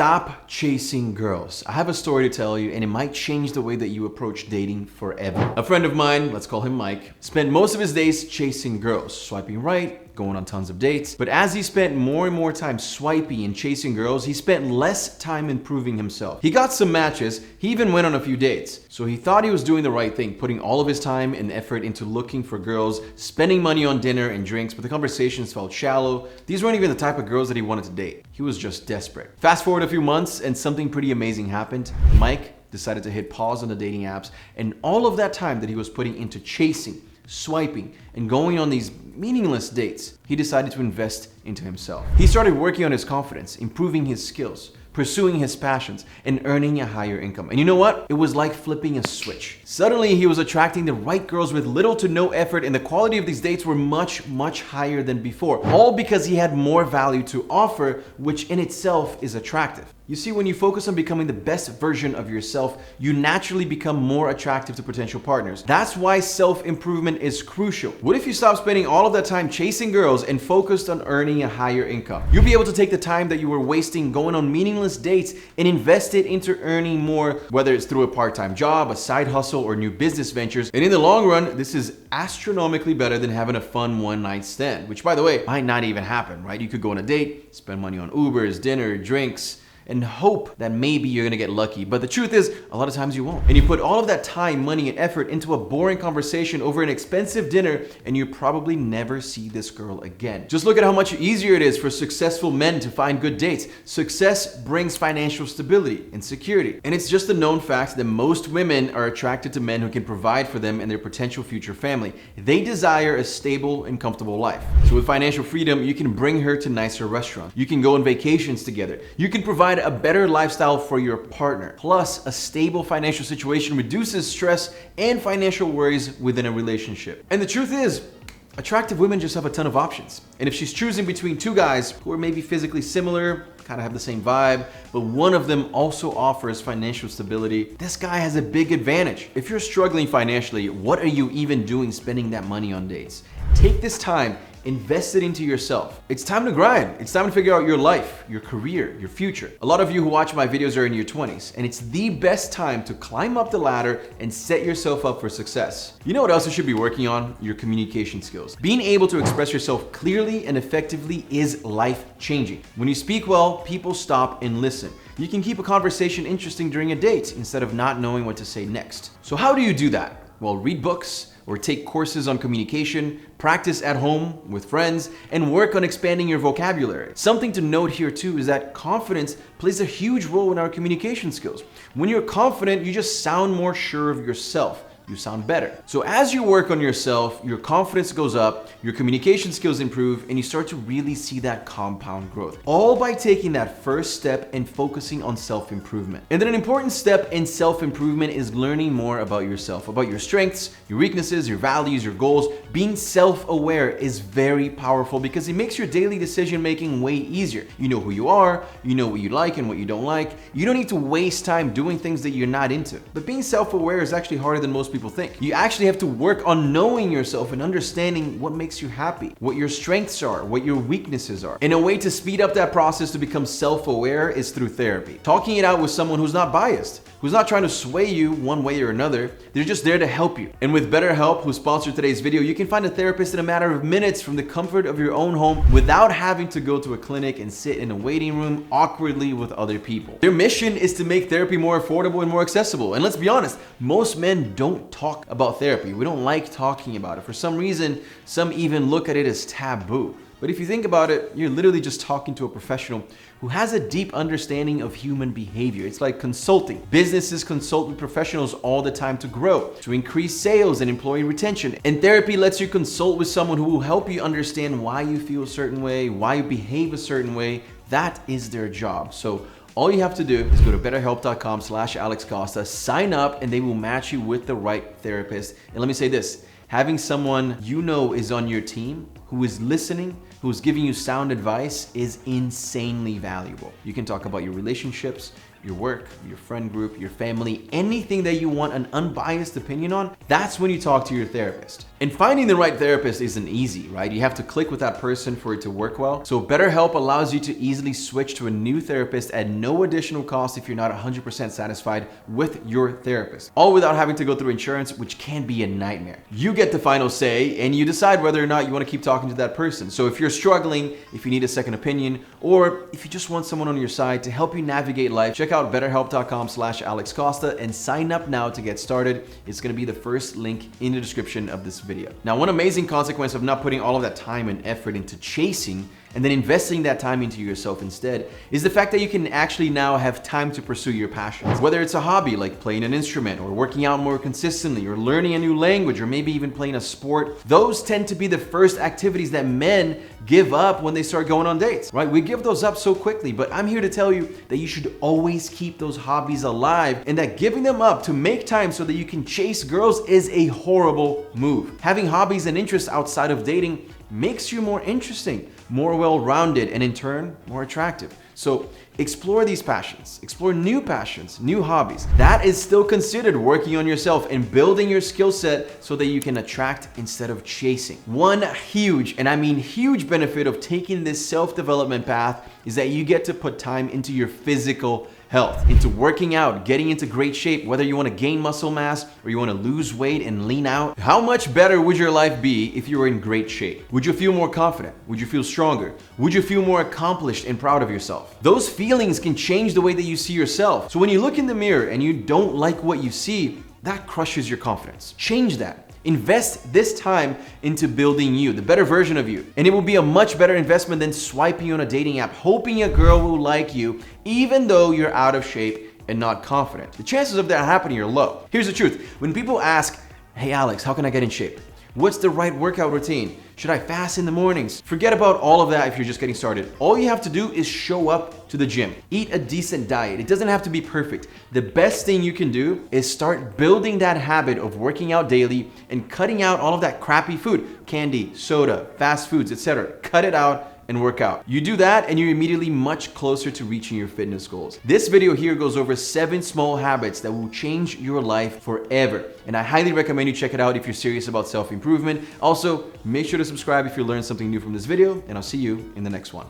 Stop chasing girls. I have a story to tell you, and it might change the way that you approach dating forever. A friend of mine, let's call him Mike, spent most of his days chasing girls, swiping right, going on tons of dates. But as he spent more and more time swiping and chasing girls, he spent less time improving himself. He got some matches, he even went on a few dates. So he thought he was doing the right thing, putting all of his time and effort into looking for girls, spending money on dinner and drinks, but the conversations felt shallow. These weren't even the type of girls that he wanted to date. He was just desperate. Fast forward a few months and something pretty amazing happened. Mike decided to hit pause on the dating apps, and all of that time that he was putting into chasing, swiping, and going on these meaningless dates, he decided to invest into himself. He started working on his confidence, improving his skills, pursuing his passions, and earning a higher income. And you know what? It was like flipping a switch. Suddenly, he was attracting the right girls with little to no effort, and the quality of these dates were much, much higher than before. All because he had more value to offer, which in itself is attractive. You see, when you focus on becoming the best version of yourself, you naturally become more attractive to potential partners. That's why self-improvement is crucial. What if you stop spending all of that time chasing girls and focused on earning a higher income? You'll be able to take the time that you were wasting going on meaningless dates and invest it into earning more, whether it's through a part-time job, a side hustle, or new business ventures. And in the long run, this is astronomically better than having a fun one-night stand, which, by the way, might not even happen, right? You could go on a date, spend money on Ubers, dinner, drinks, and hope that maybe you're gonna get lucky. But the truth is, a lot of times you won't. And you put all of that time, money, and effort into a boring conversation over an expensive dinner, and you probably never see this girl again. Just look at how much easier it is for successful men to find good dates. Success brings financial stability and security. And it's just a known fact that most women are attracted to men who can provide for them and their potential future family. They desire a stable and comfortable life. So with financial freedom, you can bring her to nicer restaurants. You can go on vacations together. You can provide a better lifestyle for your partner. Plus, a stable financial situation reduces stress and financial worries within a relationship. And the truth is, attractive women just have a ton of options. And if she's choosing between two guys who are maybe physically similar, kind of have the same vibe, but one of them also offers financial stability, this guy has a big advantage. If you're struggling financially, what are you even doing spending that money on dates? Take this time, invest it into yourself. It's time to grind. It's time to figure out your life, your career, your future. A lot of you who watch my videos are in your 20s, and it's the best time to climb up the ladder and set yourself up for success. You know what else you should be working on? Your communication skills. Being able to express yourself clearly and effectively is life-changing. When you speak well, people stop and listen. You can keep a conversation interesting during a date instead of not knowing what to say next. So how do you do that? Well, read books, or take courses on communication, practice at home with friends, and work on expanding your vocabulary. Something to note here too is that confidence plays a huge role in our communication skills. When you're confident, you just sound more sure of yourself. You sound better. So as you work on yourself, your confidence goes up, your communication skills improve, and you start to really see that compound growth. All by taking that first step and focusing on self-improvement. And then an important step in self-improvement is learning more about yourself, about your strengths, your weaknesses, your values, your goals. Being self-aware is very powerful because it makes your daily decision-making way easier. You know who you are, you know what you like and what you don't like. You don't need to waste time doing things that you're not into. But being self-aware is actually harder than most people think. You actually have to work on knowing yourself and understanding what makes you happy, what your strengths are, what your weaknesses are. And a way to speed up that process to become self-aware is through therapy. Talking it out with someone who's not biased, who's not trying to sway you one way or another. They're just there to help you. And with BetterHelp, who sponsored today's video, you can find a therapist in a matter of minutes from the comfort of your own home without having to go to a clinic and sit in a waiting room awkwardly with other people. Their mission is to make therapy more affordable and more accessible. And let's be honest, most men don't talk about therapy. We don't like talking about it. For some reason, some even look at it as taboo. But if you think about it, you're literally just talking to a professional who has a deep understanding of human behavior. It's like consulting. Businesses consult with professionals all the time to grow, to increase sales and employee retention. And therapy lets you consult with someone who will help you understand why you feel a certain way, why you behave a certain way. That is their job. So all you have to do is go to betterhelp.com/AlexCosta, sign up, and they will match you with the right therapist. And let me say this, having someone you know is on your team, who is listening, who is giving you sound advice is insanely valuable. You can talk about your relationships, your work, your friend group, your family, anything that you want an unbiased opinion on. That's when you talk to your therapist. And finding the right therapist isn't easy, right? You have to click with that person for it to work well. So BetterHelp allows you to easily switch to a new therapist at no additional cost if you're not 100% satisfied with your therapist. All without having to go through insurance, which can be a nightmare. You get the final say and you decide whether or not you want to keep talking to that person. So if you're struggling, if you need a second opinion, or if you just want someone on your side to help you navigate life, check out betterhelp.com/Alex Costa and sign up now to get started. It's going to be the first link in the description of this video. Now, one amazing consequence of not putting all of that time and effort into chasing and then investing that time into yourself instead is the fact that you can actually now have time to pursue your passions. Whether it's a hobby like playing an instrument or working out more consistently or learning a new language or maybe even playing a sport, those tend to be the first activities that men give up when they start going on dates, right? We give those up so quickly, but I'm here to tell you that you should always keep those hobbies alive and that giving them up to make time so that you can chase girls is a horrible move. Having hobbies and interests outside of dating makes you more interesting, more well-rounded, and in turn, more attractive. So explore these passions, explore new passions, new hobbies. That is still considered working on yourself and building your skill set so that you can attract instead of chasing. One huge, and I mean huge, benefit of taking this self-development path is that you get to put time into your physical health, into working out, getting into great shape, whether you want to gain muscle mass or you want to lose weight and lean out. How much better would your life be if you were in great shape? Would you feel more confident? Would you feel stronger? Would you feel more accomplished and proud of yourself? Those feelings can change the way that you see yourself. So when you look in the mirror and you don't like what you see, that crushes your confidence. Change that. Invest this time into building you, the better version of you. And it will be a much better investment than swiping on a dating app, hoping a girl will like you, even though you're out of shape and not confident. The chances of that happening are low. Here's the truth. When people ask, hey Alex, how can I get in shape? What's the right workout routine? Should I fast in the mornings? Forget about all of that if you're just getting started. All you have to do is show up to the gym. Eat a decent diet. It doesn't have to be perfect. The best thing you can do is start building that habit of working out daily and cutting out all of that crappy food, candy, soda, fast foods, etc. Cut it out and work out. You do that and you're immediately much closer to reaching your fitness goals. This video here goes over 7 small habits that will change your life forever. And I highly recommend you check it out if you're serious about self-improvement. Also, make sure to subscribe if you learned something new from this video, and I'll see you in the next one.